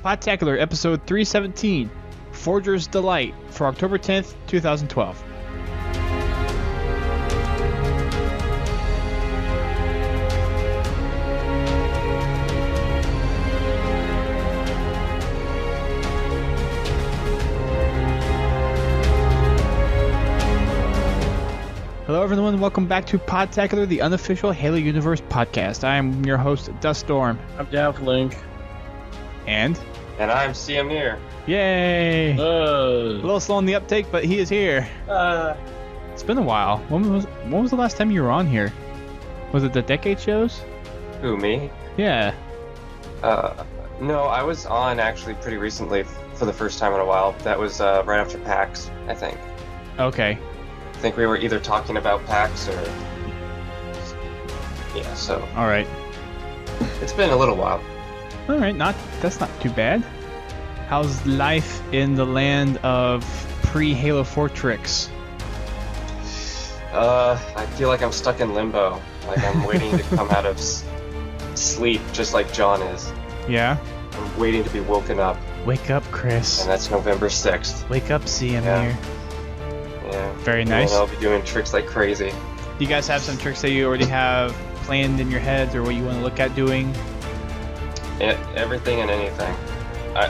Podtacular episode 317, Forger's Delight, for October 10th, 2012. Hello everyone, welcome back to Podtacular, the unofficial Halo Universe podcast. I am your host, Duststorm. I'm DaftLink. And I'm CMNeir. Yay! A little slow on the uptake, but he is here. It's been a while. When was the last time you were on here? Was it the Decade shows? Who, me? Yeah. No, I was on actually pretty recently for the first time in a while. That was right after PAX, I think. Okay. I think we were either talking about PAX or... Yeah, so... Alright. It's been a little while. Alright, that's not too bad. How's life in the land of pre-Halo 4 tricks? I feel like I'm stuck in limbo. Like I'm waiting to come out of sleep, just like John is. Yeah? I'm waiting to be woken up. Wake up, Chris. And that's November 6th. Wake up, CMNeir. Yeah. Very nice. And I'll be doing tricks like crazy. Do you guys have some tricks that you already have planned in your heads or what you want to look at doing? Everything and anything.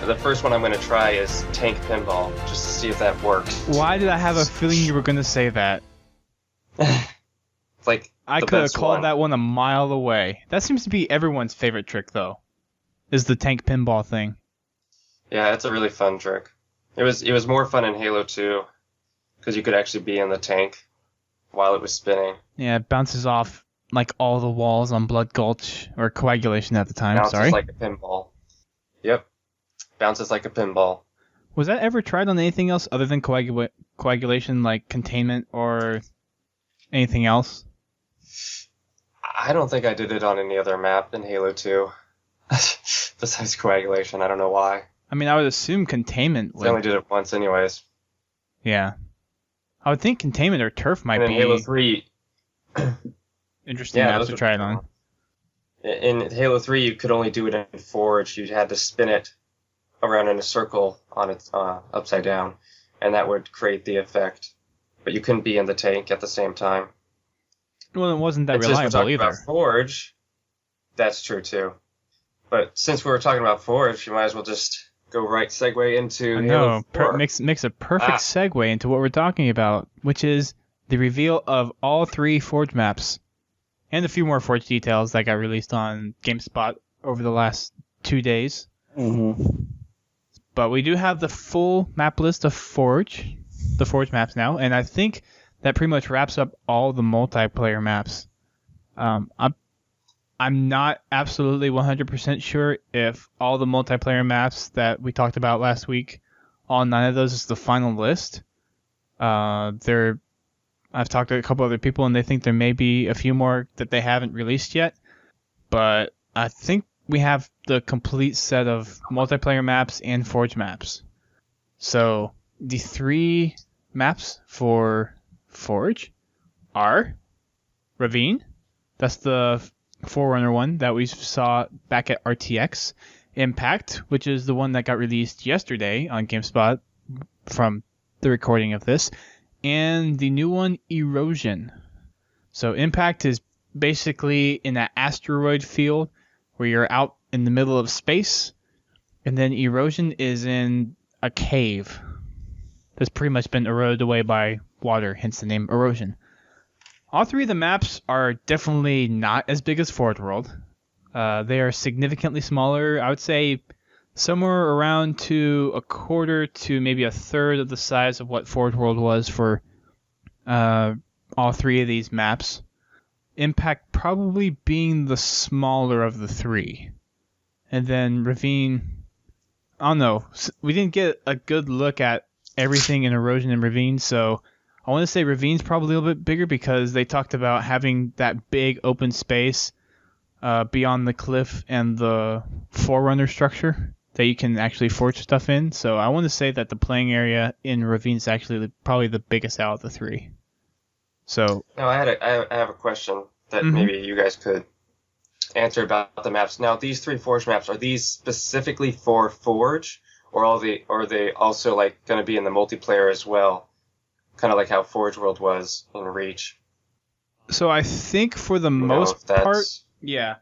The first one I'm going to try is tank pinball, just to see if that works. Why did I have a feeling you were going to say that? It's like I could have called that one a mile away. That seems to be everyone's favorite trick, though, is the tank pinball thing. Yeah, it's a really fun trick. It was more fun in Halo 2, because you could actually be in the tank while it was spinning. Yeah, it bounces off like all the walls on Blood Gulch, or Coagulation at the time, Bounces like a pinball. Yep. Bounces like a pinball. Was that ever tried on anything else other than Coagulation, like Containment or anything else? I don't think I did it on any other map in Halo 2. Besides Coagulation, I don't know why. I mean, I would assume Containment would... I only did it once anyways. Yeah. I would think Containment or Turf might and be... in Halo 3... interesting maps to try it on. In Halo 3, you could only do it in Forge. You had to spin it around in a circle on its upside down, and that would create the effect. But you couldn't be in the tank at the same time. Well, it wasn't that reliable since we're talking either. about Forge, that's true too. But since we were talking about Forge, you might as well just go right segue into Halo 4. Makes a perfect segue into what we're talking about, which is the reveal of all 3 Forge maps, and a few more Forge details that got released on GameSpot over the last 2 days. Mm-hmm. But we do have the full map list of the Forge maps now, and I think that pretty much wraps up all the multiplayer maps. I'm not absolutely 100% sure if all the multiplayer maps that we talked about last week, all 9 of those is the final list. I've talked to a couple other people, and they think there may be a few more that they haven't released yet. But I think we have the complete set of multiplayer maps and Forge maps. So the 3 maps for Forge are Ravine. That's the Forerunner one that we saw back at RTX. Impact, which is the one that got released yesterday on GameSpot from the recording of this. And the new one, Erosion. So Impact is basically in that asteroid field where you're out in the middle of space. And then Erosion is in a cave that's pretty much been eroded away by water, hence the name Erosion. All 3 of the maps are definitely not as big as Forge World. They are significantly smaller. I would say somewhere around to a quarter to maybe a third of the size of what Forge World was for all 3 of these maps. Impact probably being the smaller of the 3. And then Ravine, I don't know. We didn't get a good look at everything in Erosion and Ravine, so I want to say Ravine's probably a little bit bigger because they talked about having that big open space beyond the cliff and the Forerunner structure that you can actually forge stuff in. So I want to say that the playing area in Ravine is actually probably the biggest out of the 3. So now I have a question that maybe you guys could answer about the maps. Now, these 3 Forge maps, are these specifically for Forge, or are they also like going to be in the multiplayer as well? Kind of like how Forge World was in Reach. So I think for the most part, yeah.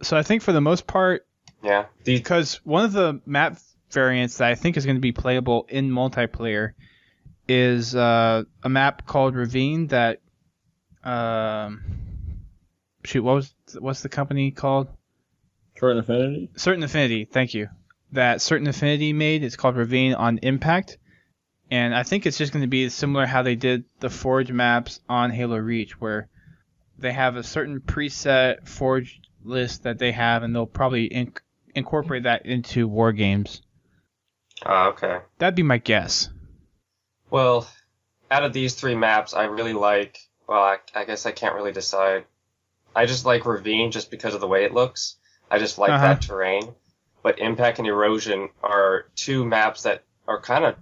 So I think for the most part, yeah. Because one of the map variants that I think is going to be playable in multiplayer is a map called Ravine that what's the company called? Certain Affinity? Certain Affinity, thank you. That Certain Affinity made. It's called Ravine on Impact. And I think it's just going to be similar how they did the Forge maps on Halo Reach, where they have a certain preset Forge list that they have, and they'll probably incorporate that into war games. Okay. That'd be my guess. Well, out of these 3 maps, I really like... Well, I guess I can't really decide. I just like Ravine just because of the way it looks. I just like that terrain. But Impact and Erosion are 2 maps that are kind of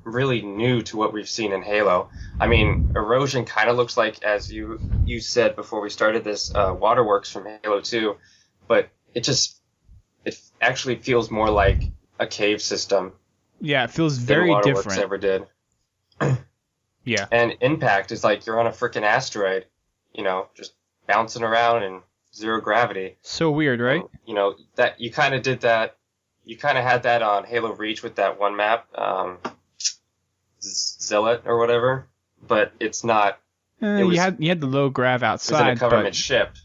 really new to what we've seen in Halo. I mean, Erosion kind of looks like, as you said before we started this, Waterworks from Halo 2, but it actually feels more like a cave system. Yeah, it feels very than Waterworks different. Ever did. Yeah. And Impact is like you're on a freaking asteroid, just bouncing around in 0 gravity. So weird, right? And, that you kind of did that. You kind of had that on Halo Reach with that one map. Zealot or whatever, but it's not. You had the low grav outside. It was in a government ship.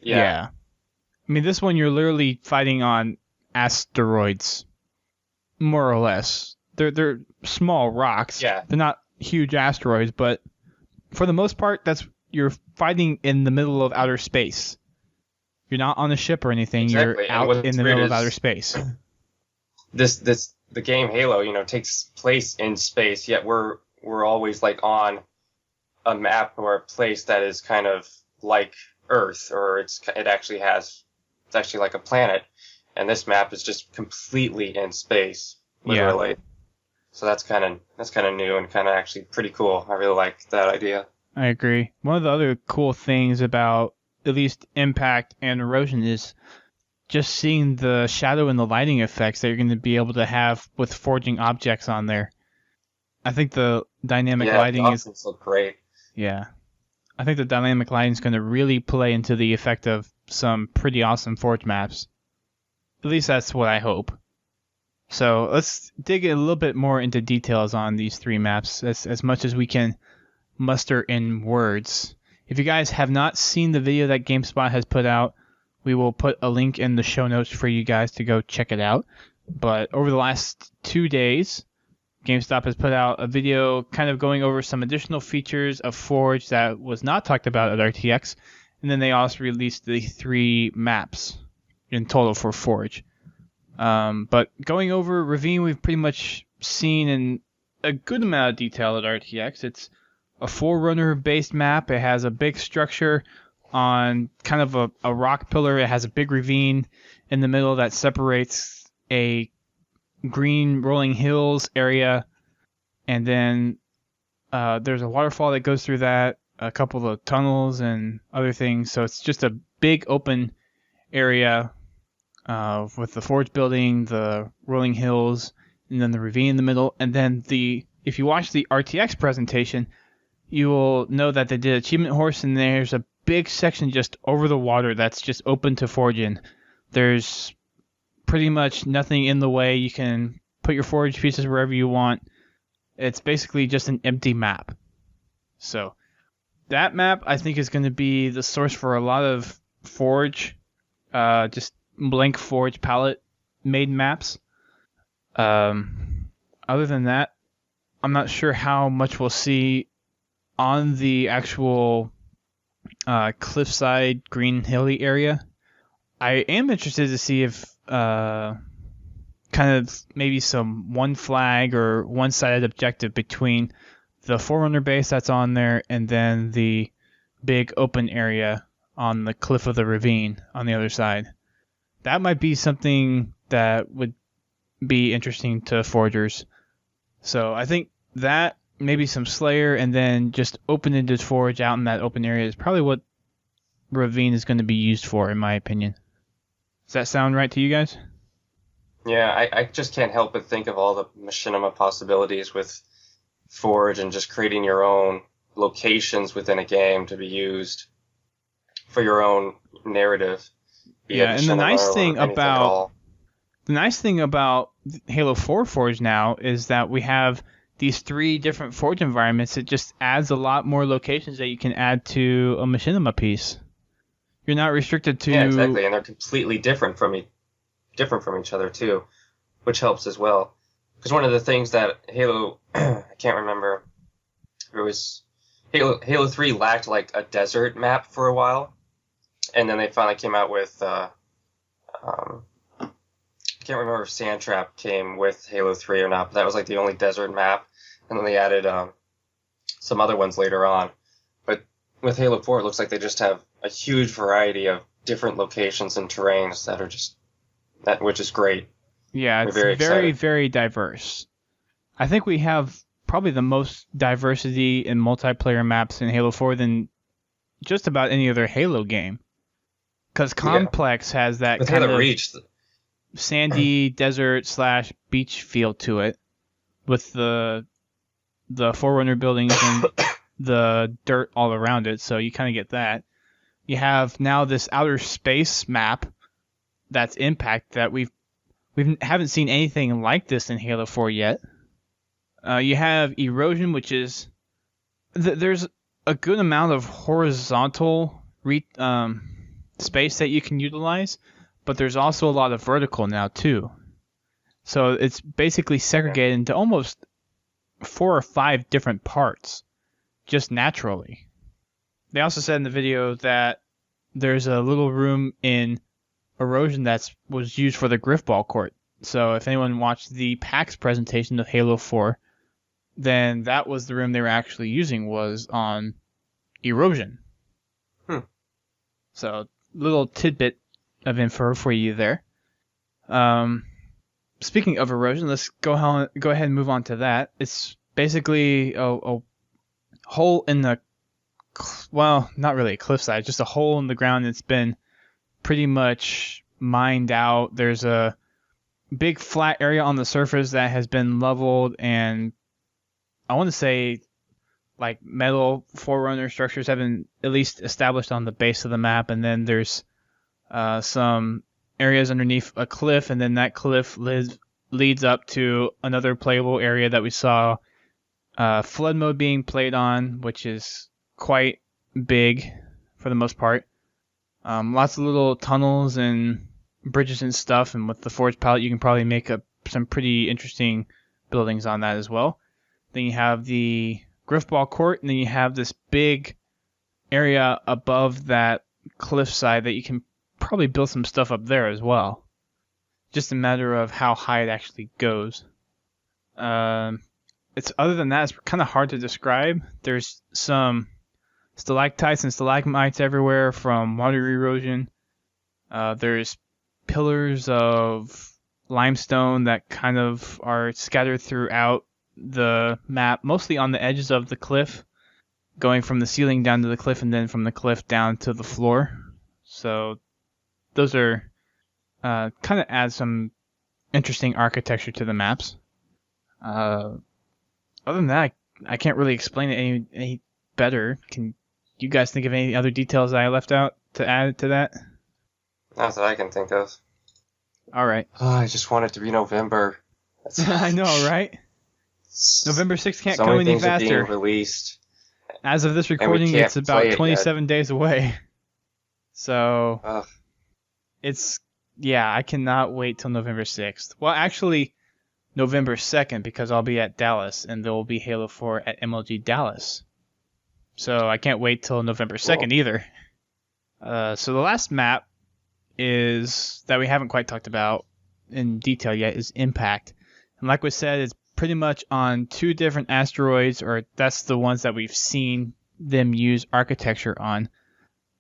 Yeah. I mean, this one you're literally fighting on asteroids, more or less. They're small rocks. Yeah. They're not huge asteroids, but for the most part, you're fighting in the middle of outer space. You're not on a ship or anything. Exactly. You're out in the middle of outer space. The game Halo, takes place in space, yet we're always like on a map or a place that is kind of like Earth, or it's actually like a planet, and this map is just completely in space, literally. Yeah. So that's kind of new and kind of actually pretty cool. I really like that idea. I agree. One of the other cool things about at least Impact and Erosion is just seeing the shadow and the lighting effects that you're going to be able to have with forging objects on there. I think the dynamic lighting is look great. Yeah. I think the dynamic lighting is going to really play into the effect of some pretty awesome forge maps. At least that's what I hope. So let's dig a little bit more into details on these 3 maps as much as we can muster in words. If you guys have not seen the video that GameSpot has put out, we will put a link in the show notes for you guys to go check it out. But over the last 2 days, GameStop has put out a video kind of going over some additional features of Forge that was not talked about at RTX. And then they also released the 3 maps in total for Forge. But going over Ravine, we've pretty much seen in a good amount of detail at RTX. It's a Forerunner-based map. It has a big structure on kind of a rock pillar. It has a big ravine in the middle that separates a green rolling hills area, and then there's a waterfall that goes through that, a couple of tunnels and other things. So it's just a big open area with the forge building, the rolling hills, and then the ravine in the middle. And then if you watch the RTX presentation, you will know that they did Achievement Horse, and there's a big section just over the water that's just open to forge in. There's pretty much nothing in the way. You can put your forge pieces wherever you want. It's basically just an empty map. So that map, I think, is going to be the source for a lot of forge, just blank forge palette made maps. Other than that, I'm not sure how much we'll see on the actual cliffside green hilly area. I am interested to see if kind of maybe some one flag or one-sided objective between the Forerunner base that's on there and then the big open area on the cliff of the ravine on the other side. That might be something that would be interesting to forgers. So I think that maybe some Slayer and then just open-ended forge out in that open area is probably what Ravine is going to be used for, in my opinion. Does that sound right to you guys? Yeah, I just can't help but think of all the machinima possibilities with Forge and just creating your own locations within a game to be used for your own narrative. Yeah, and the nice thing about Halo 4 Forge now is that we have these 3 different Forge environments. It just adds a lot more locations that you can add to a machinima piece. You're not restricted to... Yeah, exactly, and they're completely different from each other too, which helps as well. Because one of the things that Halo, I can't remember, it was Halo 3 lacked like a desert map for a while, and then they finally came out with I can't remember if Sandtrap came with Halo 3 or not, but that was like the only desert map, and then they added some other ones later on. But with Halo 4, it looks like they just have a huge variety of different locations and terrains that are which is great. Yeah, it's very, very diverse. I think we have probably the most diversity in multiplayer maps in Halo 4 than just about any other Halo game. Because Complex has that with kind Halo of Reach, sandy desert / beach feel to it, with the Forerunner buildings and the dirt all around it, so you kind of get that. You have now this outer space map that's Impact that we haven't seen anything like this in Halo 4 yet. You have Erosion, which is... there's a good amount of horizontal space that you can utilize, but there's also a lot of vertical now, too. So it's basically segregated into almost 4 or 5 different parts, just naturally. They also said in the video that there's a little room in Erosion that was used for the Griffball Court. So if anyone watched the PAX presentation of Halo 4, then that was the room they were actually using, was on Erosion. So little tidbit of info for you there. Speaking of Erosion, let's go ahead and move on to that. It's basically a hole in the... well, not really a cliffside, just a hole in the ground that's been pretty much mined out. There's a big flat area on the surface that has been leveled, and I want to say like metal Forerunner structures have been at least established on the base of the map, and then there's some areas underneath a cliff, and then that cliff leads up to another playable area that we saw flood mode being played on, which is quite big for the most part. Lots of little tunnels and bridges and stuff, and with the Forge palette you can probably make some pretty interesting buildings on that as well. Then you have the Griffball Court, and then you have this big area above that cliffside that you can probably build some stuff up there as well. Just a matter of how high it actually goes. Other than that, it's kind of hard to describe. There's some stalactites and stalagmites everywhere from water erosion. There's pillars of limestone that kind of are scattered throughout the map, mostly on the edges of the cliff, going from the ceiling down to the cliff and then from the cliff down to the floor. So those are kind of add some interesting architecture to the maps. Other than that, I can't really explain it any better. Can you guys think of any other details I left out to add to that? Not that I can think of. All right. Oh, I just want it to be November. I know, right? November 6th can't so come many any things are faster. being released. As of this recording, it's about 27 days away. So I cannot wait till November 6th. Well, actually, November 2nd, because I'll be at Dallas, and there will be Halo 4 at MLG Dallas. So I can't wait till November 2nd either. So the last map that we haven't quite talked about in detail yet is Impact. And like we said, it's pretty much on 2 different asteroids, or that's the ones that we've seen them use architecture on.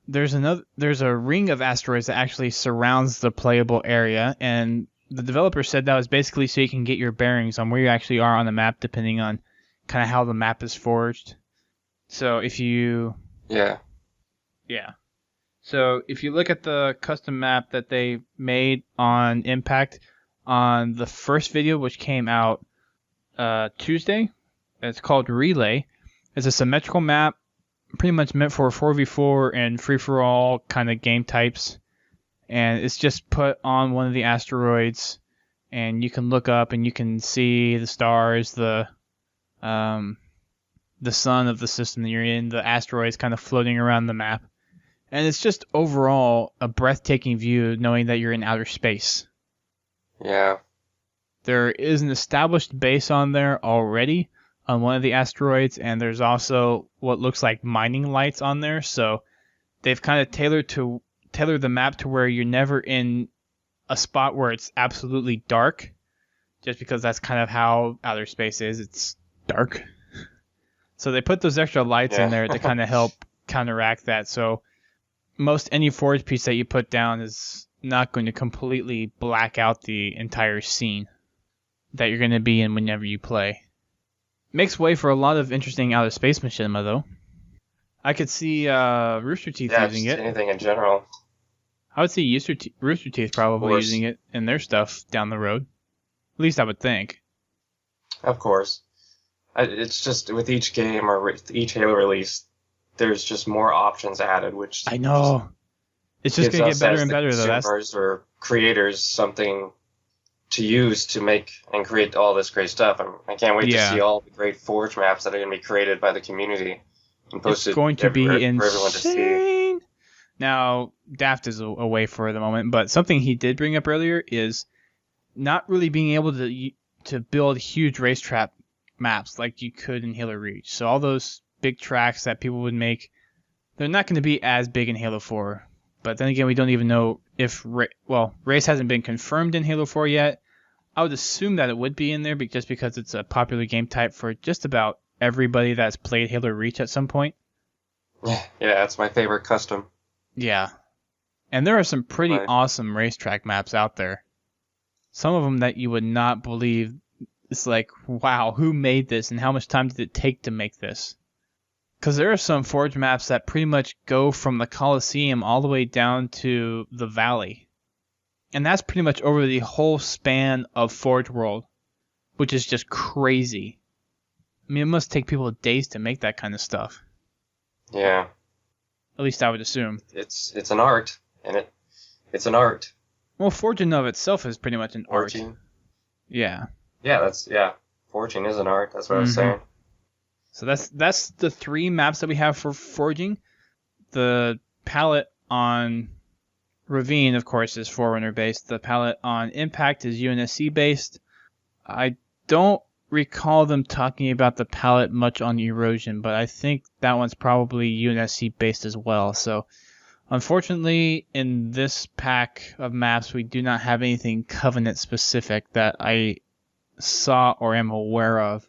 There's a ring of asteroids that actually surrounds the playable area, and the developer said that was basically so you can get your bearings on where you actually are on the map, depending on kind of how the map is forged. So if you... Yeah. So if you look at the custom map that they made on Impact on the first video, which came out Tuesday, it's called Relay. It's a symmetrical map, pretty much meant for 4v4 and free-for-all kind of game types. And it's just put on one of the asteroids, and you can look up and you can see the stars, the sun of the system that you're in, the asteroids kind of floating around the map. And it's just overall a breathtaking view knowing that you're in outer space. Yeah. There is an established base on there already on one of the asteroids, and there's also what looks like mining lights on there. So they've kind of tailored the map to where you're never in a spot where it's absolutely dark, just because that's kind of how outer space is. It's dark. So they put those extra lights in there to kind of help counteract that. So most any forge piece that you put down is not going to completely black out the entire scene that you're going to be in whenever you play. Makes way for a lot of interesting outer space machinima, though. I could see Rooster Teeth using it. Anything in general. I would see Rooster Teeth probably using it in their stuff down the road. At least I would think. Of course. It's just with each game or with each Halo release, there's just more options added, which I know. It's just going to get better and better, though. Consumers or creators something to use to make and create all this great stuff. I can't wait to see all the great Forge maps that are going to be created by the community and posted it's going to be for everyone to see. Now, Daft is away for the moment, but something he did bring up earlier is not really being able to build huge racetrack maps like you could in Halo Reach. So all those big tracks that people would make, they're not going to be as big in Halo 4. But then again, we don't even know if race hasn't been confirmed in Halo 4 yet. I would assume that it would be in there just because it's a popular game type for just about everybody that's played Halo Reach at some point. Yeah, that's my favorite custom. Yeah. And there are some pretty awesome racetrack maps out there. Some of them that you would not believe. It's like, wow, who made this and how much time did it take to make this? Because there are some Forge maps that pretty much go from the Coliseum all the way down to the Valley. And that's pretty much over the whole span of Forge World, which is just crazy. I mean, it must take people days to make that kind of stuff. Yeah. At least I would assume. It's an art, and it's an art. Well, forging of itself is pretty much an Forging. art. Yeah. Yeah, forging is an art. That's what I was saying. So that's the 3 maps that we have for forging. The palette on Ravine, of course, is Forerunner based. The palette on Impact is UNSC based. I don't recall them talking about the palette much on Erosion, but I think that one's probably UNSC based as well. So unfortunately, in this pack of maps, we do not have anything Covenant specific that I saw or am aware of.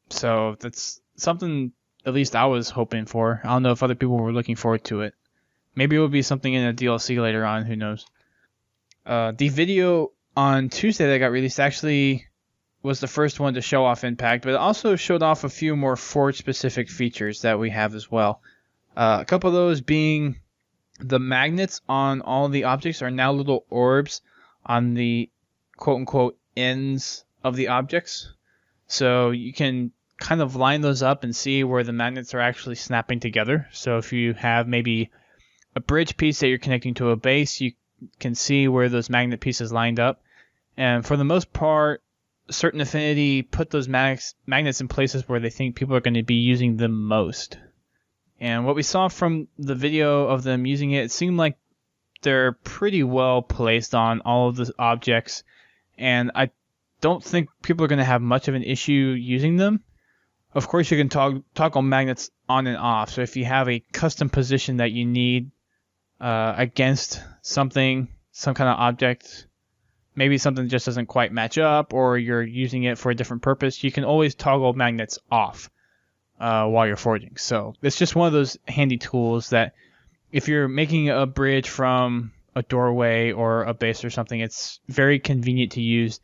So that's something at least I was hoping for. I don't know if other people were looking forward to it. Maybe it will be something in a DLC later on, who knows. The video on Tuesday that got released actually was the first one to show off Impact, but it also showed off a few more Forge-specific features that we have as well. A couple of those being the magnets on all the objects are now little orbs on the quote-unquote ends of the objects. So you can kind of line those up and see where the magnets are actually snapping together. So if you have maybe a bridge piece that you're connecting to a base, you can see where those magnet pieces lined up. And for the most part, Certain Affinity put those magnets in places where they think people are going to be using them most. And what we saw from the video of them using it seemed like they're pretty well placed on all of the objects. And I don't think people are going to have much of an issue using them. Of course, you can toggle magnets on and off. So if you have a custom position that you need against something, some kind of object, maybe something just doesn't quite match up, or you're using it for a different purpose, you can always toggle magnets off while you're forging. So it's just one of those handy tools that if you're making a bridge from a doorway or a base or something, it's very convenient to use,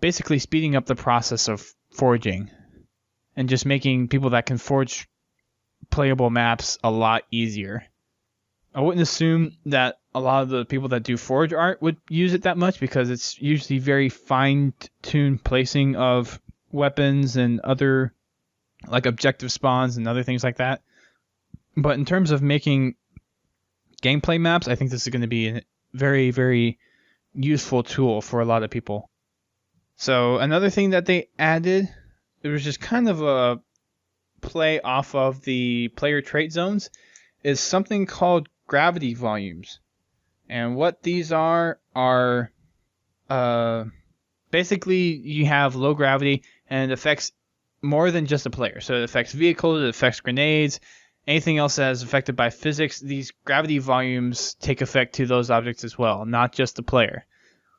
basically speeding up the process of forging and just making people that can forge playable maps a lot easier. I wouldn't assume that a lot of the people that do Forge art would use it that much because it's usually very fine-tuned placing of weapons and other like objective spawns and other things like that. But in terms of making gameplay maps, I think this is going to be a very, very useful tool for a lot of people. So another thing that they added, it was just kind of a play off of the player trait zones, is something called gravity volumes. And what these are basically you have low gravity and it affects more than just a player. So it affects vehicles, it affects grenades, anything else that is affected by physics. These gravity volumes take effect to those objects as well, not just the player.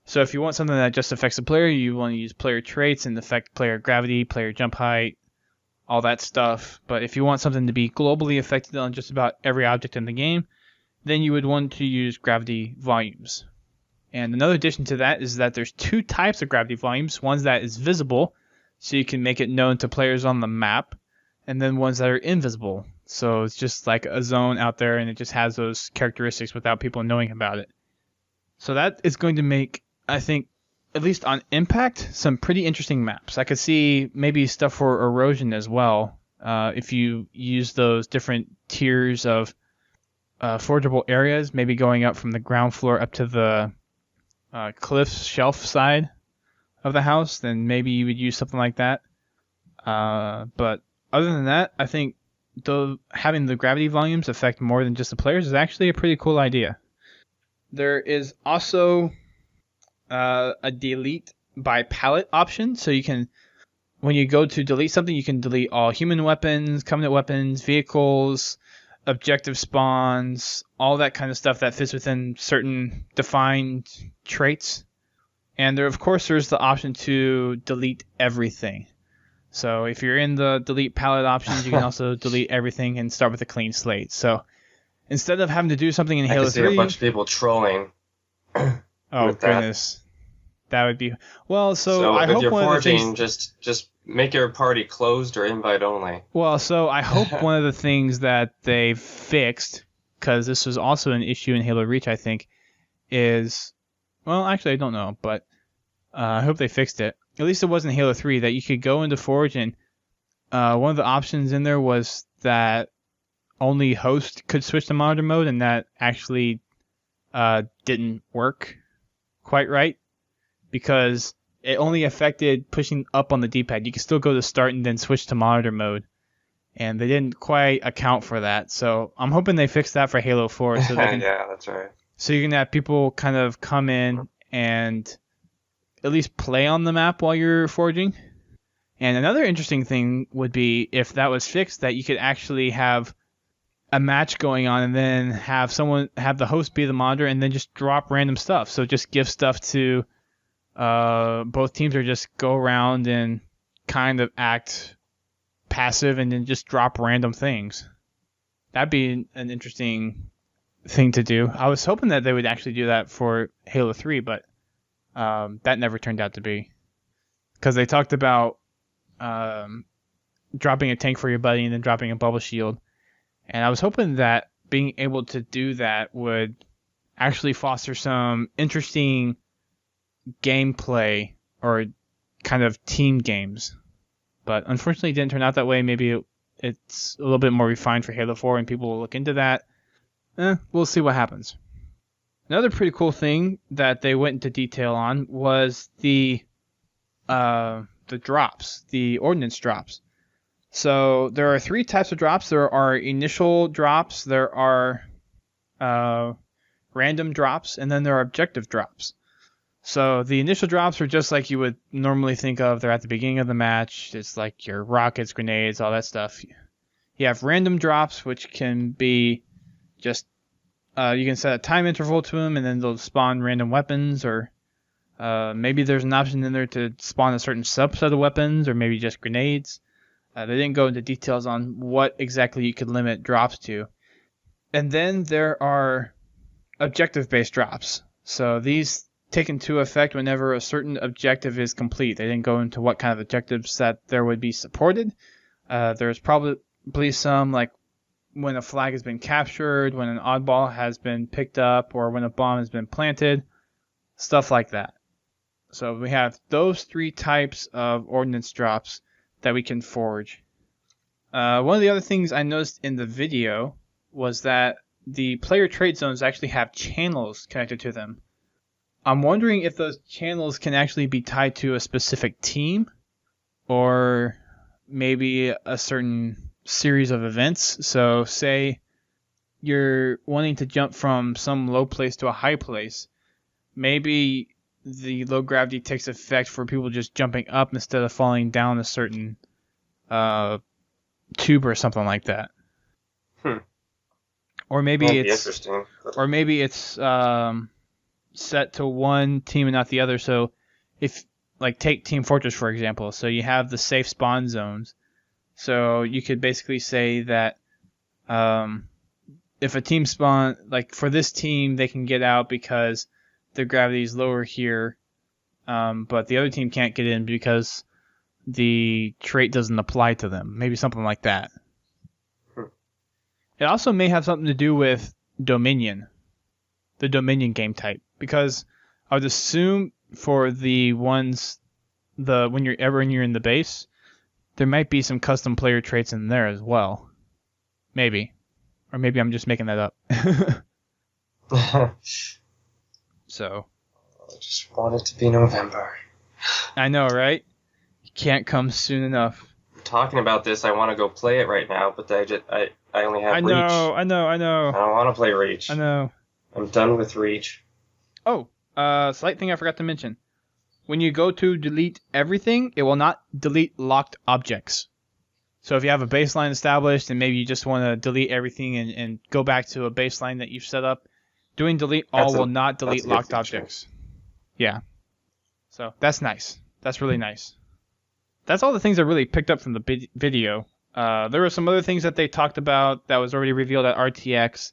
So if you want something that just affects the player, you want to use player traits and affect player gravity, player jump height, all that stuff. But if you want something to be globally affected on just about every object in the game, then you would want to use gravity volumes. And another addition to that is that there's two types of gravity volumes. One that is visible, so you can make it known to players on the map, and then ones that are invisible. So it's just like a zone out there, and it just has those characteristics without people knowing about it. So that is going to make, I think, at least on impact, some pretty interesting maps. I could see maybe stuff for Erosion as well, if you use those different tiers of forgeable areas, maybe going up from the ground floor up to the cliff shelf side of the house, then maybe you would use something like that. But other than that, I think having the gravity volumes affect more than just the players is actually a pretty cool idea. There is also a delete by palette option, so you can, when you go to delete something, you can delete all human weapons, covenant weapons, vehicles, objective spawns, all that kind of stuff that fits within certain defined traits. And there, of course, there's the option to delete everything. So if you're in the delete palette options, you can also delete everything and start with a clean slate. So instead of having to do something in Halo 3... I can see a bunch of people trolling. Oh, goodness. That would be... Well, so I if hope you're one forging, of the things... just make your party closed or invite only. Well, so I hope one of the things that they fixed, because this was also an issue in Halo Reach, I think, is... Well, actually, I don't know, but I hope they fixed it. At least it was in Halo 3, that you could go into Forge and one of the options in there was that only host could switch to monitor mode, and that actually didn't work quite right, because it only affected pushing up on the D-pad. You can still go to start and then switch to monitor mode, and they didn't quite account for that. So I'm hoping they fix that for Halo 4. So they can, yeah, that's right. So you can have people kind of come in and at least play on the map while you're forging. And another interesting thing would be if that was fixed, that you could actually have a match going on and then have the host be the monitor and then just drop random stuff. So just give stuff to both teams, or just go around and kind of act passive and then just drop random things. That'd be an interesting thing to do. I was hoping that they would actually do that for Halo 3, but that never turned out to be. Because they talked about dropping a tank for your buddy and then dropping a bubble shield. And I was hoping that being able to do that would actually foster some interesting gameplay or kind of team games. But unfortunately it didn't turn out that way. Maybe it's a little bit more refined for Halo 4 and people will look into that. We'll see what happens. Another pretty cool thing that they went into detail on was the drops, the ordnance drops. So there are 3 types of drops. There are initial drops, there are random drops, and then there are objective drops. So the initial drops are just like you would normally think of. They're at the beginning of the match. It's like your rockets, grenades, all that stuff. You have random drops, which can be just you can set a time interval to them, and then they'll spawn random weapons, or maybe there's an option in there to spawn a certain subset of weapons, or maybe just grenades. They didn't go into details on what exactly you could limit drops to. And then there are objective-based drops. So these take into effect whenever a certain objective is complete. They didn't go into what kind of objectives that there would be supported. There's probably some, like when a flag has been captured, when an oddball has been picked up, or when a bomb has been planted, stuff like that. So we have those 3 types of ordnance drops that we can forge. One of the other things I noticed in the video was that the player trade zones actually have channels connected to them. I'm wondering if those channels can actually be tied to a specific team, or maybe a certain series of events. So say you're wanting to jump from some low place to a high place. Maybe the low gravity takes effect for people just jumping up instead of falling down a certain tube or something like that. Or maybe interesting. Or maybe it's set to one team and not the other. So if, like, take Team Fortress for example, so you have the safe spawn zones. So you could basically say that if a team spawn, like for this team, they can get out because the gravity is lower here, but the other team can't get in because the trait doesn't apply to them. Maybe something like that. It also may have something to do with Dominion, the Dominion game type, because I would assume for the ones, when you're in the base, there might be some custom player traits in there as well. Maybe. Or maybe I'm just making that up. So. I just want it to be November. I know, right? You can't come soon enough. Talking about this, I want to go play it right now, but I only have Reach. I know. I don't want to play Reach. I know. I'm done with Reach. Oh, slight thing I forgot to mention. When you go to delete everything, it will not delete locked objects. So if you have a baseline established and maybe you just want to delete everything and go back to a baseline that you've set up, doing delete all will not delete locked objects. Yeah. So that's nice. That's really nice. That's all the things I really picked up from the video. There were some other things that they talked about that was already revealed at RTX.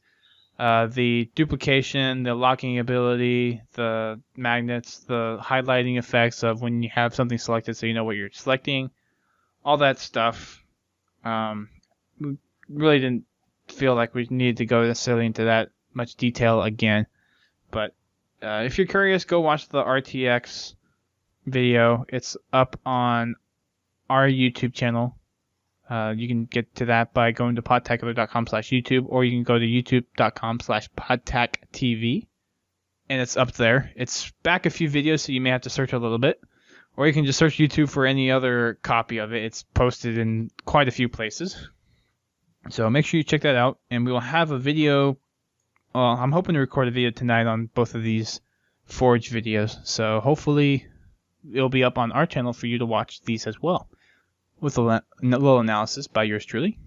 The duplication, the locking ability, the magnets, the highlighting effects of when you have something selected so you know what you're selecting, all that stuff. We really didn't feel like we needed to go necessarily into that much detail again. But if you're curious, go watch the RTX video. It's up on our YouTube channel. You can get to that by going to podtacular.com/YouTube, or you can go to youtube.com/podtactv, and it's up there. It's back a few videos, so you may have to search a little bit, or you can just search YouTube for any other copy of it. It's posted in quite a few places. So make sure you check that out, and we will have a video. Well, I'm hoping to record a video tonight on both of these Forge videos, so hopefully it'll be up on our channel for you to watch these as well, with a little analysis by yours truly.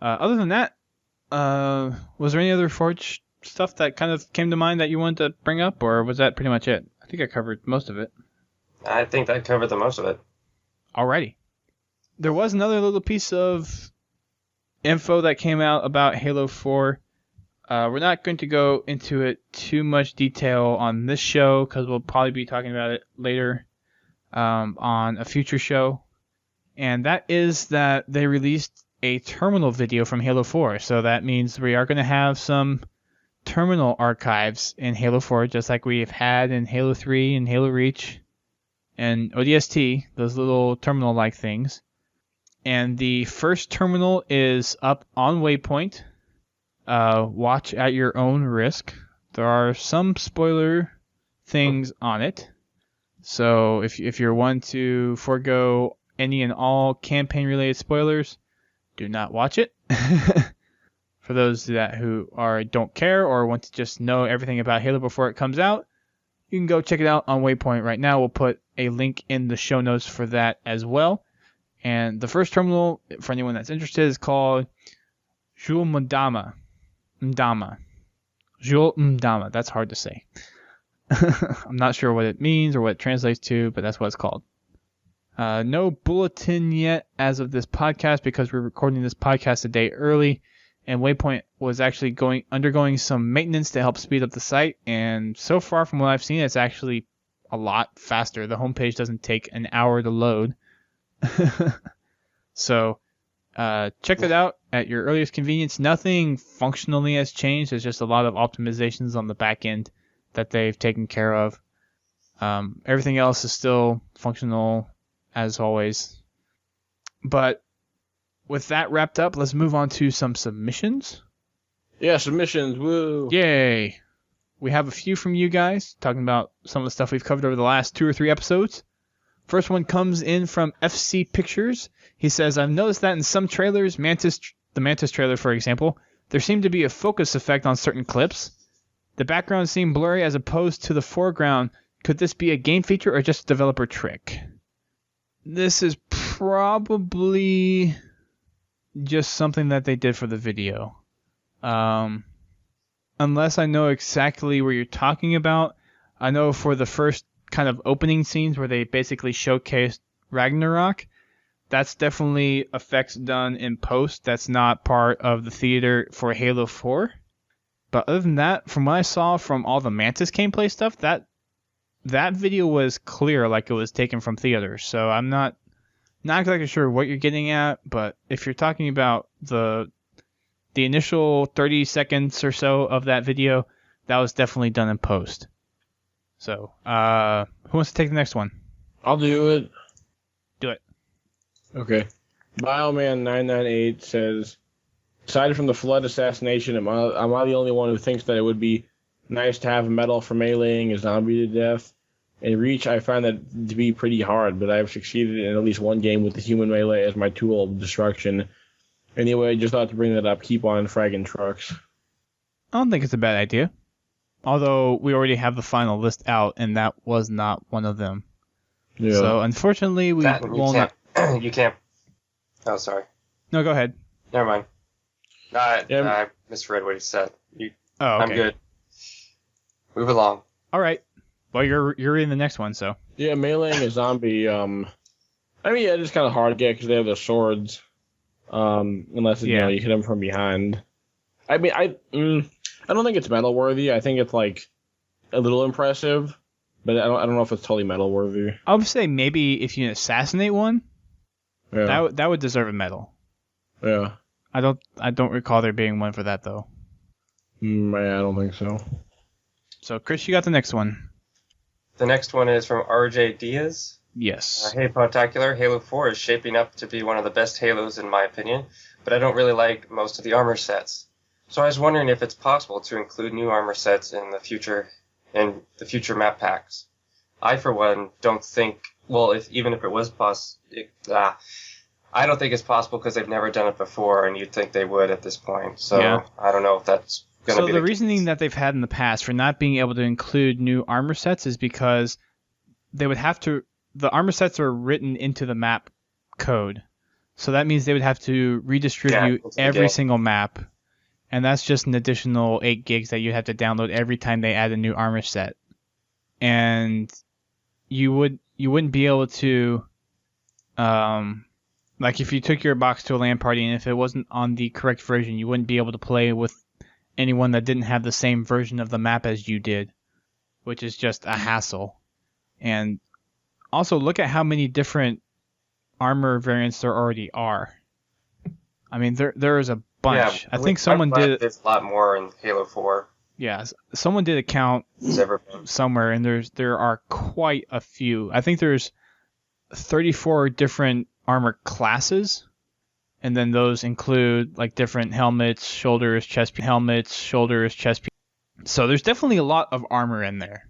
Other than that, was there any other Forge stuff that kind of came to mind that you wanted to bring up, or was that pretty much it? I think I covered most of it. I think that covered the most of it. Alrighty. There was another little piece of info that came out about Halo 4. We're not going to go into it too much detail on this show, because we'll probably be talking about it later on a future show. And that is that they released a terminal video from Halo 4. So that means we are going to have some terminal archives in Halo 4, just like we've had in Halo 3 and Halo Reach and ODST, those little terminal-like things. And the first terminal is up on Waypoint. Watch at your own risk. There are some spoiler things on it. So if you're one to forego any and all campaign-related spoilers, do not watch it. For those who don't care or want to just know everything about Halo before it comes out, you can go check it out on Waypoint right now. We'll put a link in the show notes for that as well. And the first terminal, for anyone that's interested, is called Jul Mdama. Jul Mdama. That's hard to say. I'm not sure what it means or what it translates to, but that's what it's called. No bulletin yet as of this podcast, because we're recording this podcast a day early, and Waypoint was actually undergoing some maintenance to help speed up the site, and so far from what I've seen, it's actually a lot faster. The homepage doesn't take an hour to load. So Check that out at your earliest convenience. Nothing functionally has changed. There's just a lot of optimizations on the back end that they've taken care of. Everything else is still functional as always. But with that wrapped up, let's move on to some submissions. Yeah, submissions. Woo! Yay! We have a few from you guys talking about some of the stuff we've covered over the last 2 or 3 episodes. First one comes in from FC Pictures. He says, I've noticed that in some trailers, the Mantis trailer, for example, there seemed to be a focus effect on certain clips. The background seemed blurry as opposed to the foreground. Could this be a game feature or just a developer trick? This is probably just something that they did for the video. Unless I know exactly what you're talking about. I know for the first kind of opening scenes where they basically showcased Ragnarok, that's definitely effects done in post. That's not part of the theater for Halo 4. But other than that, from what I saw from all the Mantis gameplay stuff, that video was clear, like it was taken from theaters. So I'm not exactly sure what you're getting at, but if you're talking about the initial 30 seconds or so of that video, that was definitely done in post. So, who wants to take the next one? I'll do it. Do it. Okay. Bioman998 says, aside from the Flood assassination, am I the only one who thinks that it would be nice to have a medal for meleeing a zombie to death? In Reach, I find that to be pretty hard, but I have succeeded in at least one game with the human melee as my tool of destruction. Anyway, I just thought to bring that up. Keep on fragging trucks. I don't think it's a bad idea. Although we already have the final list out, and that was not one of them. Yeah. So unfortunately, we won't. You can't. Oh, sorry. No, go ahead. Never mind. I misread what he said. Okay. I'm good. Move along. All right. Well, you're in the next one, so. Yeah, meleeing a zombie. It's kind of hard to get because they have their swords. Unless you hit them from behind. I don't think it's medal worthy. I think it's like a little impressive, but I don't know if it's totally medal worthy. I would say maybe if you assassinate one, yeah, that would deserve a medal. Yeah. I don't recall there being one for that though. Yeah, I don't think so. So Chris, you got the next one. The next one is from RJ Diaz. Yes. Hey, Podtacular, Halo 4 is shaping up to be one of the best Halos in my opinion, but I don't really like most of the armor sets. So I was wondering if it's possible to include new armor sets in the future map packs. I, for one, don't think. Well, even if it was I don't think it's possible because they've never done it before, and you'd think they would at this point. So yeah. I don't know if that's going to be. So the reasoning that they've had in the past for not being able to include new armor sets is because they would have to. The armor sets are written into the map code, so that means they would have to redistribute every single map. And that's just an additional 8 gigs that you have to download every time they add a new armor set. And you wouldn't be able to, like if you took your box to a LAN party and if it wasn't on the correct version, you wouldn't be able to play with anyone that didn't have the same version of the map as you did, which is just a hassle. And also look at how many different armor variants there already are. I mean, there is a bunch. Yeah, I think someone did. There's a lot more in Halo 4. Yeah, someone did a count somewhere, and there are quite a few. I think there's 34 different armor classes, and then those include like different helmets, shoulders, chest piece. So there's definitely a lot of armor in there.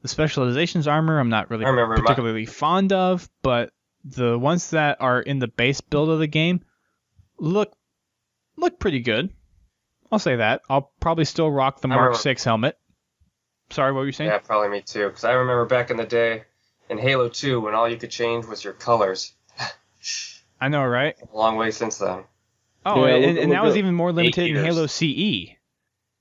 The specializations armor I'm not really particularly fond of, but the ones that are in the base build of the game look pretty good. I'll say that. I'll probably still rock the Mark 6 helmet. Sorry, what were you saying? Yeah, probably me too. Because I remember back in the day in Halo 2 when all you could change was your colors. I know, right? A long way since then. Oh, yeah, and that was even more limited in Halo CE.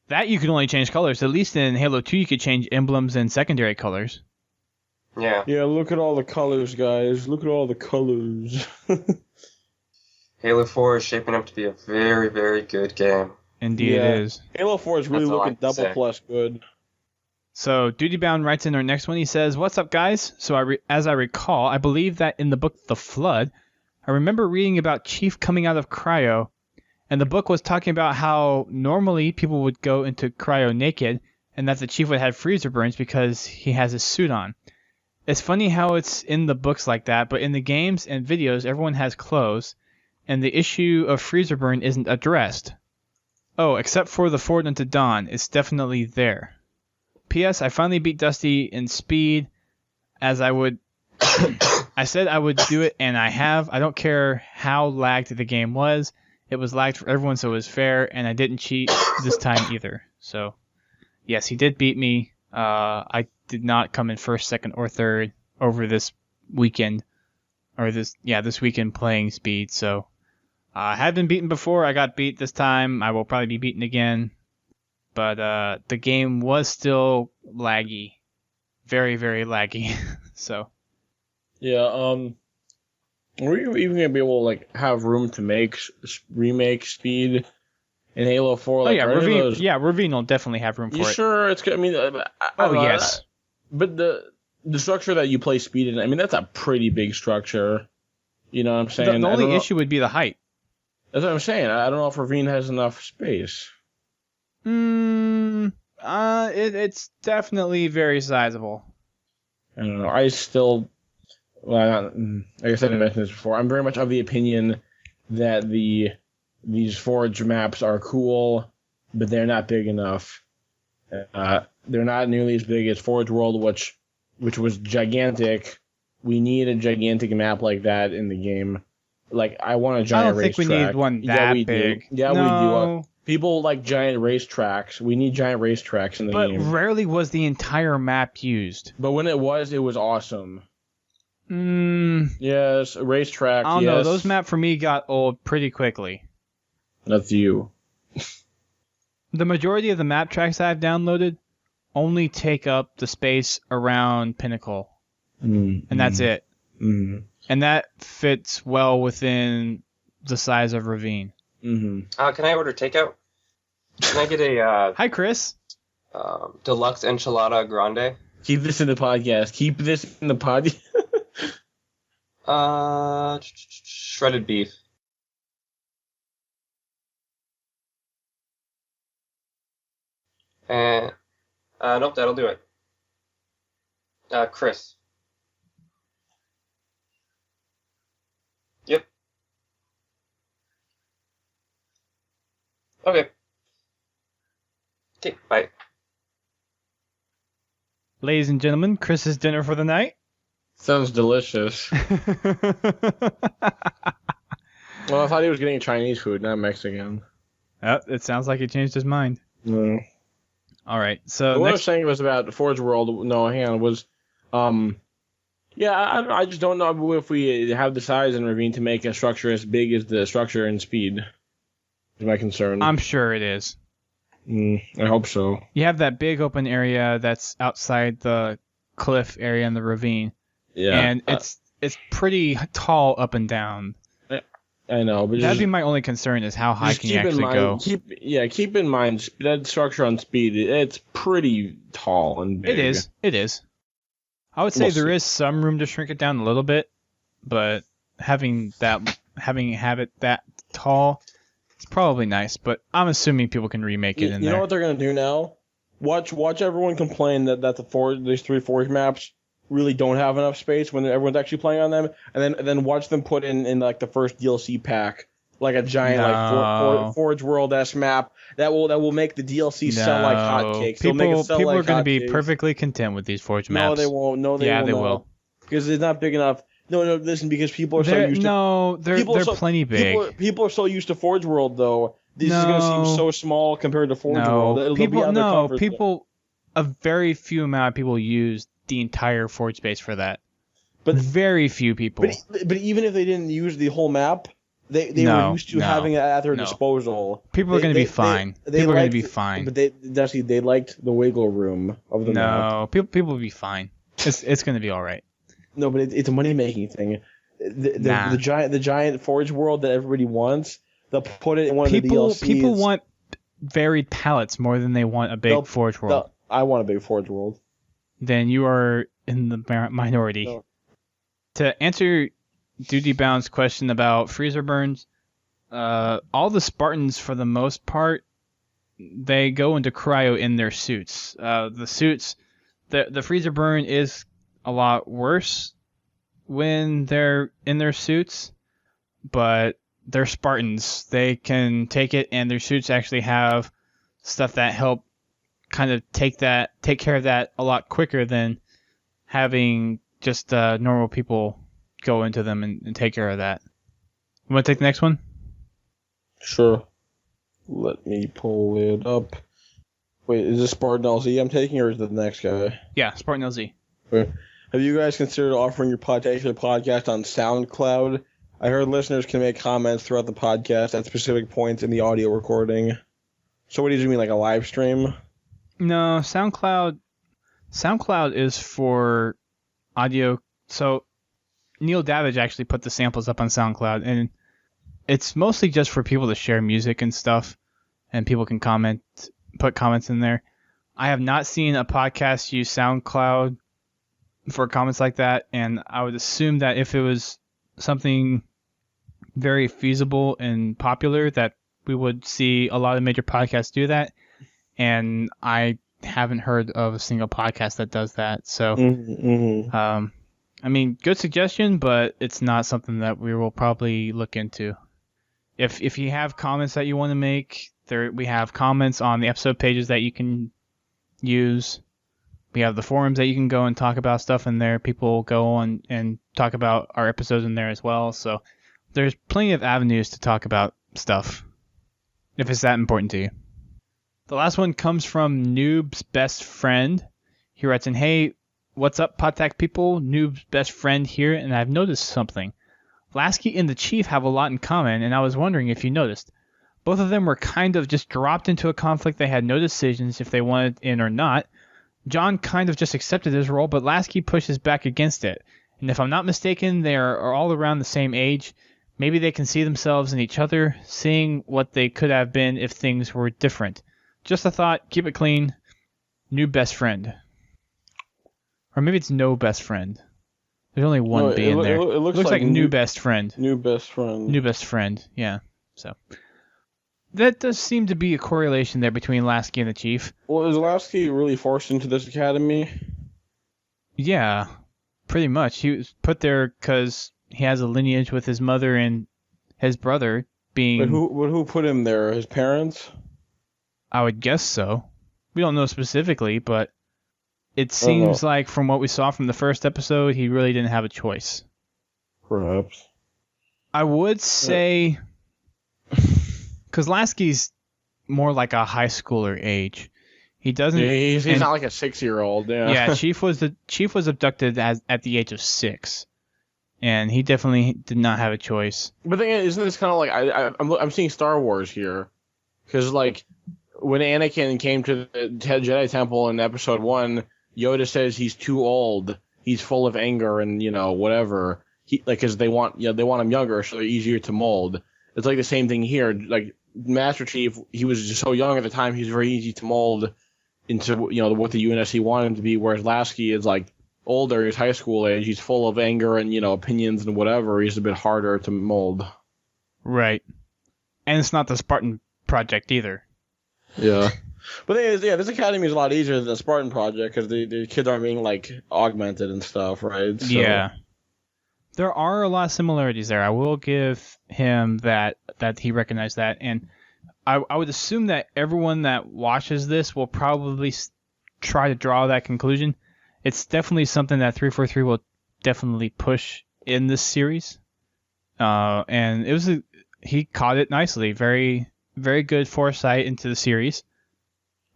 That you could only change colors. At least in Halo 2 you could change emblems and secondary colors. Yeah. Yeah, look at all the colors, guys. Look at all the colors. Halo 4 is shaping up to be a very, very good game. Indeed it is. Halo 4 is really looking double plus good. So, Dutybound writes in our next one. He says, "What's up, guys? So, as I recall, I believe that in the book The Flood, I remember reading about Chief coming out of cryo, and the book was talking about how normally people would go into cryo naked, and that the Chief would have freezer burns because he has his suit on. It's funny how it's in the books like that, but in the games and videos, everyone has clothes, and the issue of freezer burn isn't addressed. Oh, except for the Forward Unto Dawn, it's definitely there. P.S. I finally beat Dusty in speed, as I would... I said I would do it, and I have. I don't care how lagged the game was. It was lagged for everyone, so it was fair, and I didn't cheat this time either. So, yes, he did beat me. I did not come in first, second, or third over this weekend, this weekend playing speed. So, I have been beaten before. I got beat this time. I will probably be beaten again. But the game was still laggy, very, very laggy. So. Yeah. Are you even gonna be able to like have room to remake speed in Halo 4? Like, Ravine will definitely have room for it. You sure it's good? I mean, yes. But the structure that you play speed in, I mean, that's a pretty big structure. You know what I'm saying? The only issue would be the height. That's what I'm saying. I don't know if Ravine has enough space. It's definitely very sizable. I don't know. I still. Well, I guess I didn't mention this before. I'm very much of the opinion that these Forge maps are cool, but they're not big enough. They're not nearly as big as Forge World, which was gigantic. We need a gigantic map like that in the game. Like, I want a giant racetrack. I don't think we need one that big. Yeah, we do. People like giant racetracks. We need giant racetracks in the game. But rarely was the entire map used. But when it was awesome. Yes, a racetrack. I don't know. Those maps for me got old pretty quickly. That's you. The majority of the map tracks I've downloaded only take up the space around Pinnacle, and that's it. And that fits well within the size of Ravine. Can I order takeout? Can I get a Hi, Chris. Deluxe enchilada grande? Keep this in the podcast. Shredded beef. And nope, that'll do it. Chris. Yep. Okay. Okay, bye. Ladies and gentlemen, Chris's dinner for the night. Sounds delicious. Well, I thought he was getting Chinese food, not Mexican. It sounds like he changed his mind. No. All right. So what I was saying was about Forge World. No, hang on. Was, I just don't know if we have the size in Ravine to make a structure as big as the structure in Speed. Is my concern. I'm sure it is. I hope so. You have that big open area that's outside the cliff area in the ravine. Yeah. And it's pretty tall up and down. I know, but that'd be my only concern is how high can you actually go. Keep in mind that structure on Speed. It's pretty tall and big. It is. I would say there is some room to shrink it down a little bit, but having it that tall, it's probably nice. But I'm assuming people can remake it in there. You know what they're gonna do now? Watch everyone complain that these 3 Forge maps really don't have enough space when everyone's actually playing on them, and then watch them put in like the first DLC pack, like a giant like Forge World-esque map that will make the DLC sell like hotcakes. People are going to be perfectly content with these Forge maps. No, they won't. No, they will. Because it's not big enough. No, listen, because people are so used to... No, they're plenty big. People are so used to Forge World, though. This is going to seem so small compared to Forge World. A very few amount of people use the entire Forge space for that. But very few people. But even if they didn't use the whole map, they were used to having it at their disposal. People are going to be fine. People are going to be fine. But they liked the wiggle room of the map. No, people will be fine. It's going to be all right. No, but it's a money-making thing. The giant Forge World that everybody wants, they'll put it in one of the DLCs. People want varied palettes more than they want a big Forge World. I want a big Forge World. Then you are in the minority. No. To answer Duty Bound's question about freezer burns. All the Spartans, for the most part, they go into cryo in their suits. The suits, the freezer burn is a lot worse when they're in their suits, but they're Spartans. They can take it, and their suits actually have stuff that help kind of take care of that a lot quicker than having just normal people go into them and take care of that. You want to take the next one? Sure. Let me pull it up. Wait, is this Spartan LZ I'm taking, or is it the next guy? Yeah, Spartan LZ. Okay. Have you guys considered offering your Podtacular podcast on SoundCloud? I heard listeners can make comments throughout the podcast at specific points in the audio recording. So what do you mean, like a live stream? No, SoundCloud is for audio. So Neil Davidge actually put the samples up on SoundCloud, and it's mostly just for people to share music and stuff, and people can put comments in there. I have not seen a podcast use SoundCloud for comments like that, and I would assume that if it was something very feasible and popular, that we would see a lot of major podcasts do that, and I haven't heard of a single podcast that does that. So, I mean, good suggestion, but it's not something that we will probably look into. If you have comments that you want to make, we have comments on the episode pages that you can use. We have the forums that you can go and talk about stuff in there. People go on and talk about our episodes in there as well. So there's plenty of avenues to talk about stuff if it's that important to you. The last one comes from Noob's Best Friend. He writes in, "Hey, what's up, Podtac people? Noob's Best Friend here, and I've noticed something. Lasky and the Chief have a lot in common, and I was wondering if you noticed. Both of them were kind of just dropped into a conflict they had no decisions if they wanted in or not. John kind of just accepted his role, but Lasky pushes back against it. And if I'm not mistaken, they are all around the same age. Maybe they can see themselves in each other, seeing what they could have been if things were different. Just a thought, keep it clean. New best friend." Or maybe it's no best friend. There's only one B in there. It looks like new best friend. New best friend. New best friend, yeah. So that does seem to be a correlation there between Lasky and the Chief. Well, is Lasky really forced into this academy? Yeah, pretty much. He was put there because he has a lineage with his mother and his brother being... But who put him there? His parents? I would guess so. We don't know specifically, but it seems like from what we saw from the first episode, he really didn't have a choice. Perhaps. I would say... Because Lasky's more like a high schooler age. He doesn't... Yeah, he's not like a 6-year-old. Yeah. Yeah, Chief was abducted at the age of 6. And he definitely did not have a choice. But then, isn't this kind of like... I'm seeing Star Wars here. Because, like, when Anakin came to the Jedi Temple in Episode 1, Yoda says he's too old. He's full of anger and, whatever. Because they want him younger, so they're easier to mold. It's like the same thing here. Like, Master Chief, he was just so young at the time, he's very easy to mold into, what the UNSC wanted him to be, whereas Lasky is, like, older, he's high school age, he's full of anger and, opinions and whatever, he's a bit harder to mold. Right. And it's not the Spartan Project either. Yeah. But the thing is, this academy is a lot easier than the Spartan Project, because the kids aren't being, like, augmented and stuff, right? So, yeah. There are a lot of similarities there. I will give him that he recognized that. And I would assume that everyone that watches this will probably try to draw that conclusion. It's definitely something that 343 will definitely push in this series. And he caught it nicely. Very, very good foresight into the series.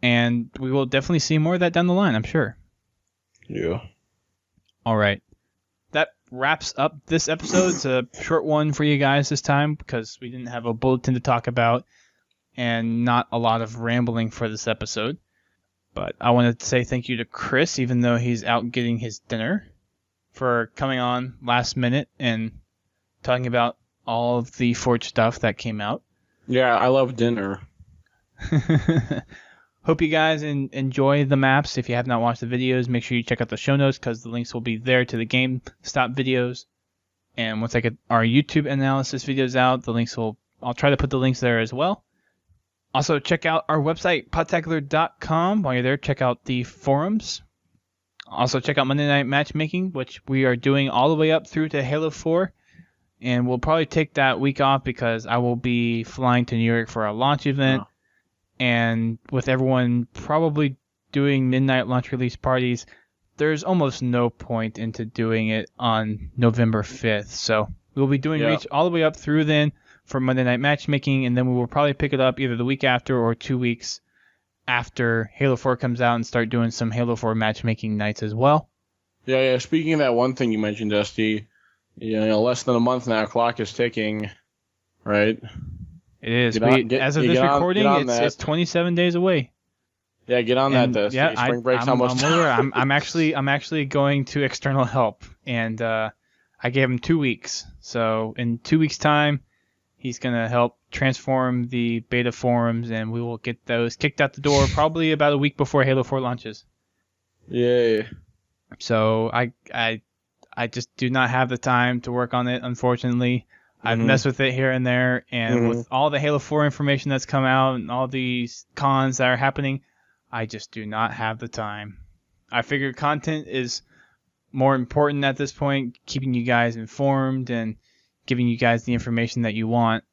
And we will definitely see more of that down the line, I'm sure. Yeah. All right. That wraps up this episode. It's a short one for you guys this time because we didn't have a bulletin to talk about and not a lot of rambling for this episode. But I wanted to say thank you to Chris, even though he's out getting his dinner, for coming on last minute and talking about all of the Forge stuff that came out. Yeah, I love dinner. Hope you guys enjoy the maps. If you have not watched the videos, make sure you check out the show notes because the links will be there to the GameStop videos. And once I get our YouTube analysis videos out, I'll try to put the links there as well. Also, check out our website, podtacular.com. While you're there, check out the forums. Also, check out Monday Night Matchmaking, which we are doing all the way up through to Halo 4. And we'll probably take that week off because I will be flying to New York for a launch event. Oh. And with everyone probably doing midnight launch release parties, there's almost no point into doing it on November 5th. So we'll be doing Reach all the way up through then for Monday Night Matchmaking, and then we will probably pick it up either the week after or 2 weeks after Halo 4 comes out and start doing some Halo 4 matchmaking nights as well. Yeah. Speaking of that one thing you mentioned, Dusty, less than a month now, clock is ticking, right? It is. As of this recording, it's 27 days away. Yeah, get on that, Dusty. Yeah, spring break's almost. I'm actually going to external help, and I gave him 2 weeks. So in 2 weeks' time, he's gonna help transform the beta forums, and we will get those kicked out the door probably about a week before Halo 4 launches. Yay! So I just do not have the time to work on it, unfortunately. I've messed with it here and there, and with all the Halo 4 information that's come out and all these cons that are happening, I just do not have the time. I figure content is more important at this point, keeping you guys informed and giving you guys the information that you want.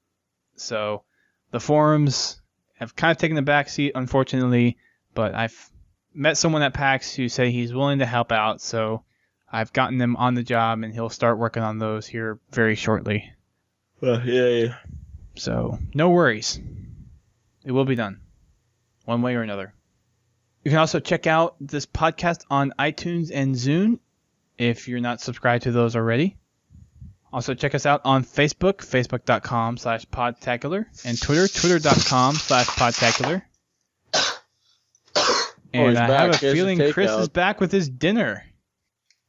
So the forums have kind of taken the back seat, unfortunately, but I've met someone at PAX who said he's willing to help out, so I've gotten him on the job, and he'll start working on those here very shortly. Yeah. So, no worries. It will be done, one way or another. You can also check out this podcast on iTunes and Zune if you're not subscribed to those already. Also, check us out on Facebook, facebook.com/podtacular, and Twitter, twitter.com/podtacular. And I have a feeling Chris is back with his dinner.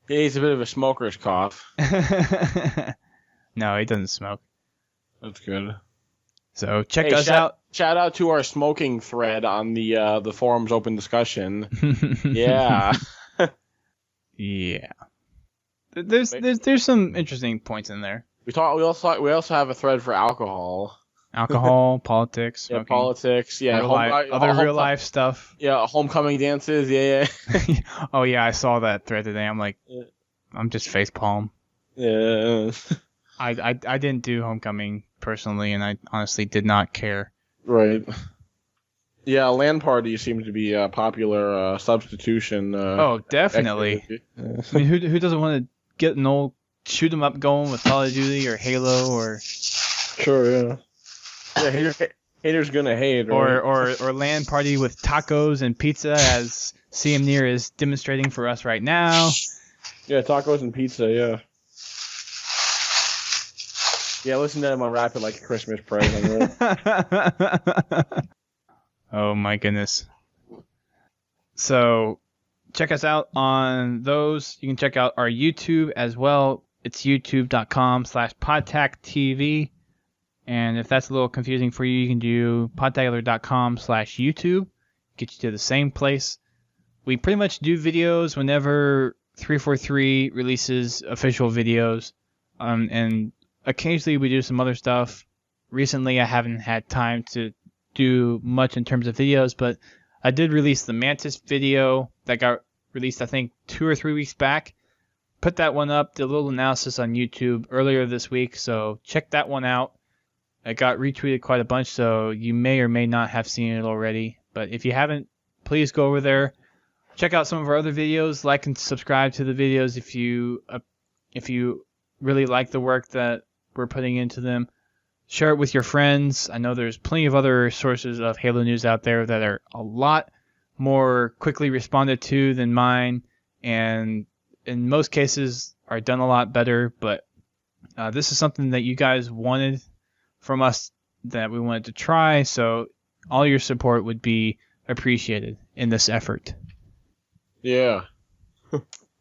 Yeah, he's a bit of a smoker's cough. No, he doesn't smoke. That's good. So check us out. Shout out to our smoking thread on the forums open discussion. Yeah. Yeah. There's some interesting points in there. We also have a thread for alcohol. Alcohol, politics, smoking. Yeah, politics, yeah, real life stuff. Yeah, homecoming dances, yeah. Oh yeah, I saw that thread today. I'm like, I'm just facepalm. Yeah. I didn't do homecoming personally, and I honestly did not care. Right. Yeah, LAN party seems to be a popular substitution. Oh, definitely. I mean, who doesn't want to get an old shoot 'em up going with Call of Duty or Halo or? Sure, yeah. Yeah, haters gonna hate. Right? Or LAN party with tacos and pizza, as CMNeir is demonstrating for us right now. Yeah, tacos and pizza, yeah. Yeah, listen to him unwrap it like a Christmas present. Right? Oh my goodness. So, check us out on those. You can check out our YouTube as well. It's youtube.com/podtactv. And if that's a little confusing for you, you can do podtacular.com/YouTube. Get you to the same place. We pretty much do videos whenever 343 releases official videos. And occasionally we do some other stuff. Recently I haven't had time to do much in terms of videos, but I did release the Mantis video that got released I think 2 or 3 weeks back. Put that one up, did a little analysis on YouTube earlier this week, so check that one out. It got retweeted quite a bunch, so you may or may not have seen it already. But if you haven't, please go over there. Check out some of our other videos. Like and subscribe to the videos if you really like the work that we're putting into them. Share it with your friends. I know there's plenty of other sources of Halo news out there that are a lot more quickly responded to than mine, and in most cases are done a lot better. But this is something that you guys wanted from us that we wanted to try, so all your support would be appreciated in this effort. Yeah.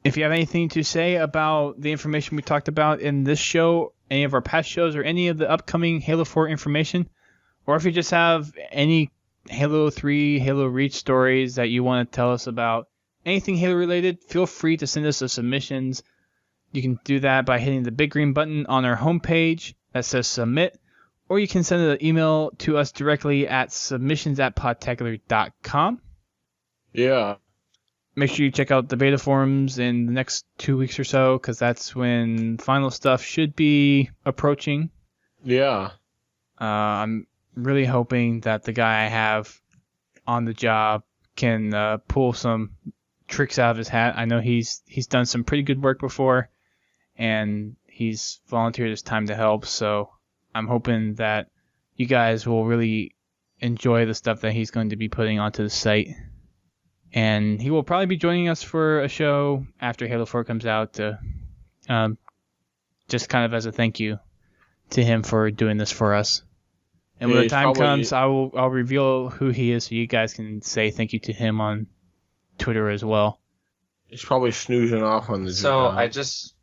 If you have anything to say about the information we talked about in this show, any of our past shows, or any of the upcoming Halo 4 information, or if you just have any Halo 3, Halo Reach stories that you want to tell us about, anything Halo related, feel free to send us the submissions You can do that by hitting the big green button on our homepage that says submit, or you can send an email to us directly at submissions@podtacular.com. Yeah. Make sure you check out the beta forums in the next 2 weeks or so, because that's when final stuff should be approaching. Yeah. I'm really hoping that the guy I have on the job can pull some tricks out of his hat. I know he's done some pretty good work before, and he's volunteered his time to help, so I'm hoping that you guys will really enjoy the stuff that he's going to be putting onto the site. And he will probably be joining us for a show after Halo 4 comes out, to just kind of as a thank you to him for doing this for us. And when the time comes, I'll reveal who he is so you guys can say thank you to him on Twitter as well. He's probably snoozing off on the So I just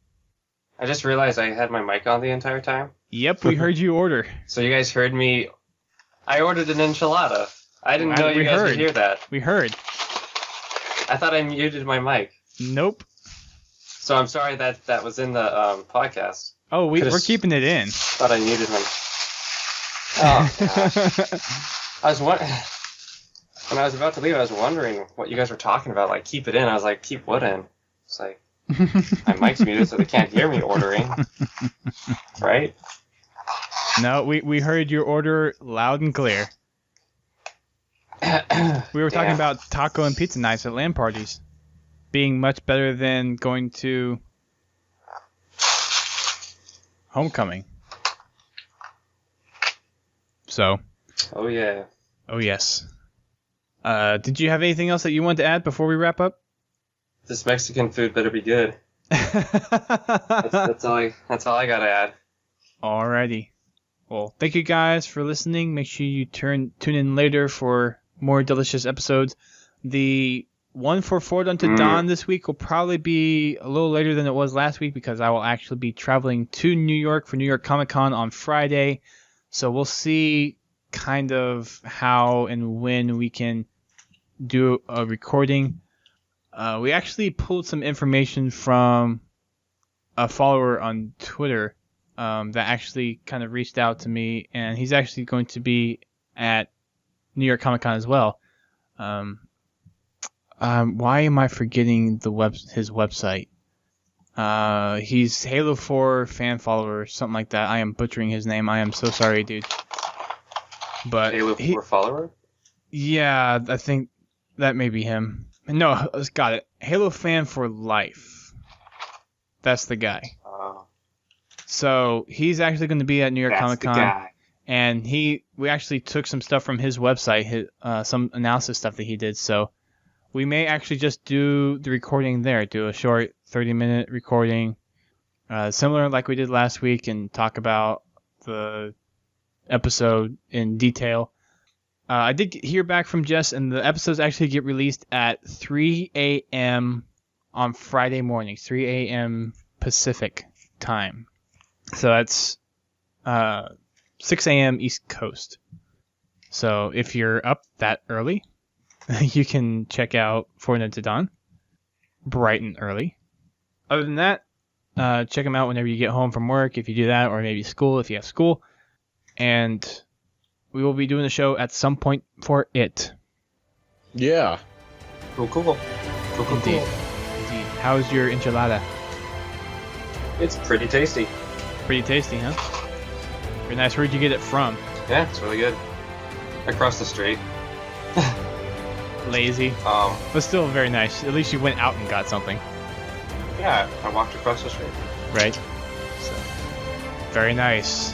realized I had my mic on the entire time. Yep, we heard you order. So you guys heard me. I ordered an enchilada. I didn't know you guys would hear that. We heard. I thought I muted my mic. Nope. So I'm sorry that was in the podcast. Oh, we're keeping it in. Thought I muted my. Oh gosh. When I was about to leave, I was wondering what you guys were talking about. Like, keep it in. I was like, keep what in? It's like, my mic's muted, so they can't hear me ordering. Right? No, we heard your order loud and clear. We were talking about taco and pizza nights at LAN parties being much better than going to homecoming. So. Oh, yeah. Oh, yes. Did you have anything else that you wanted to add before we wrap up? This Mexican food better be good. That's all I gotta add. Alrighty. Well, thank you guys for listening. Make sure you tune in later for more delicious episodes. The one for Forward Unto Dawn this week will probably be a little later than it was last week, because I will actually be traveling to New York for New York Comic Con on Friday. So we'll see kind of how and when we can do a recording. We actually pulled some information from a follower on Twitter that actually kind of reached out to me, and he's actually going to be at New York Comic Con as well. Why am I forgetting his website? He's Halo 4 fan follower, something like that. I am butchering his name. I am so sorry, dude. But Halo 4 follower? Yeah, I think that may be him. No, got it. Halo Fan for Life. That's the guy. So he's actually going to be at New York Comic Con, and we actually took some stuff from his website, some analysis stuff that he did. So we may actually just do the recording there, do a short 30-minute recording, similar like we did last week, and talk about the episode in detail. I did hear back from Jess, and the episodes actually get released at 3 a.m. on Friday morning, 3 a.m. Pacific time. So that's 6 a.m. East Coast. So if you're up that early, you can check out Forward Unto Dawn bright and early. Other than that, check them out whenever you get home from work, if you do that, or maybe school if you have school. And we will be doing the show at some point for it. Yeah. Cool. Indeed. How's your enchilada? It's pretty tasty. Pretty tasty, huh? Very nice. Where'd you get it from? Yeah, it's really good. Across the street. Lazy. But still very nice. At least you went out and got something. Yeah, I walked across the street. Right. So, very nice.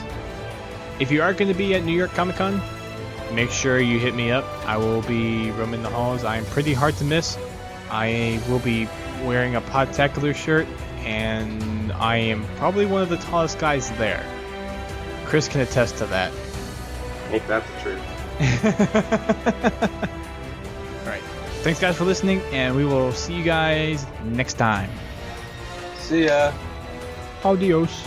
If you are going to be at New York Comic Con, make sure you hit me up. I will be roaming the halls. I am pretty hard to miss. I will be wearing a Podtacular shirt, and I am probably one of the tallest guys there. Chris can attest to that. Ain't that the truth? Alright. Thanks guys for listening, and we will see you guys next time. See ya. Adios.